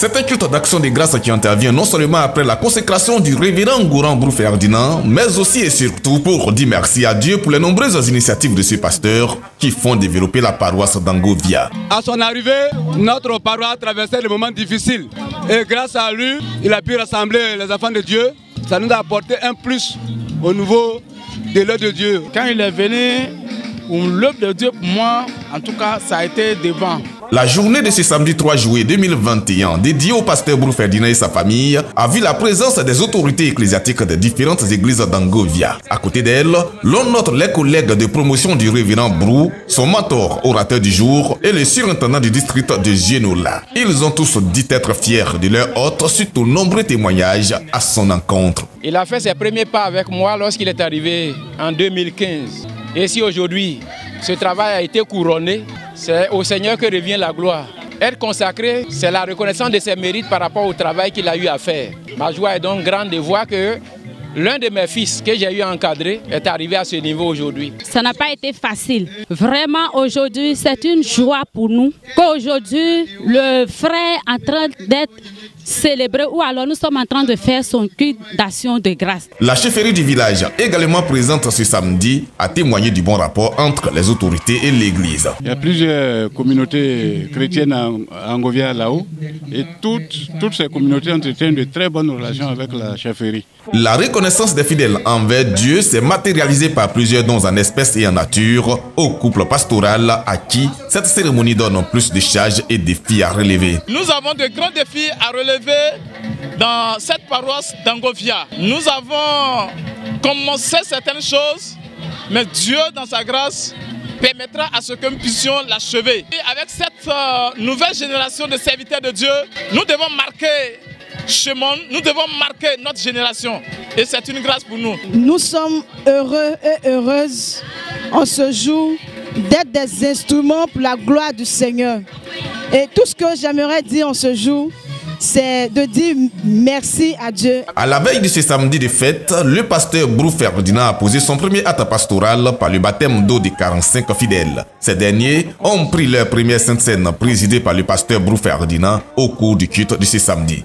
C'est un culte d'action de grâce qui intervient non seulement après la consécration du révérend Gourand Brou Ferdinand, mais aussi et surtout pour dire merci à Dieu pour les nombreuses initiatives de ce pasteur qui font développer la paroisse d'Angovia. À son arrivée, notre paroisse a traversé des moments difficiles. Et grâce à lui, il a pu rassembler les enfants de Dieu. Ça nous a apporté un plus au niveau de l'œuvre de Dieu. Quand il est venu, l'œuvre de Dieu, pour moi, en tout cas, ça a été devant. La journée de ce samedi 3 juillet 2021, dédiée au pasteur Brou Ferdinand et sa famille, a vu la présence des autorités ecclésiastiques des différentes églises d'Angovia. À côté d'elle, l'on note les collègues de promotion du révérend Brou, son mentor orateur du jour et le surintendant du district de Genola. Ils ont tous dit être fiers de leur hôte suite aux nombreux témoignages à son encontre. Il a fait ses premiers pas avec moi lorsqu'il est arrivé en 2015. Et si aujourd'hui, ce travail a été couronné, c'est au Seigneur que revient la gloire. Être consacré, c'est la reconnaissance de ses mérites par rapport au travail qu'il a eu à faire. Ma joie est donc grande de voir que l'un de mes fils que j'ai eu à encadrer est arrivé à ce niveau aujourd'hui. Ça n'a pas été facile. Vraiment, aujourd'hui, c'est une joie pour nous qu'aujourd'hui, le frère est en train d'être célébré ou alors nous sommes en train de faire son culte d'action de grâce. La chefferie du village, également présente ce samedi, a témoigné du bon rapport entre les autorités et l'église. Il y a plusieurs communautés chrétiennes à Angovia là-haut et toutes ces communautés entretiennent de très bonnes relations avec la chefferie. La reconnaissance des fidèles envers Dieu s'est matérialisée par plusieurs dons en espèces et en nature au couple pastoral à qui cette cérémonie donne plus de charges et défis à relever. Nous avons de grands défis à relever dans cette paroisse d'Angovia. Nous avons commencé certaines choses, mais Dieu, dans sa grâce, permettra à ce que nous puissions l'achever. Avec cette nouvelle génération de serviteurs de Dieu, nous devons marquer chemin, nous devons marquer notre génération. Et c'est une grâce pour nous. Nous sommes heureux et heureuses en ce jour d'être des instruments pour la gloire du Seigneur. Et tout ce que j'aimerais dire en ce jour, c'est de dire merci à Dieu. À la veille de ce samedi de fête, le pasteur Brou Ferdinand a posé son premier acte pastoral par le baptême d'eau de 45 fidèles. Ces derniers ont pris leur première sainte scène présidée par le pasteur Brou Ferdinand au cours du culte de ce samedi.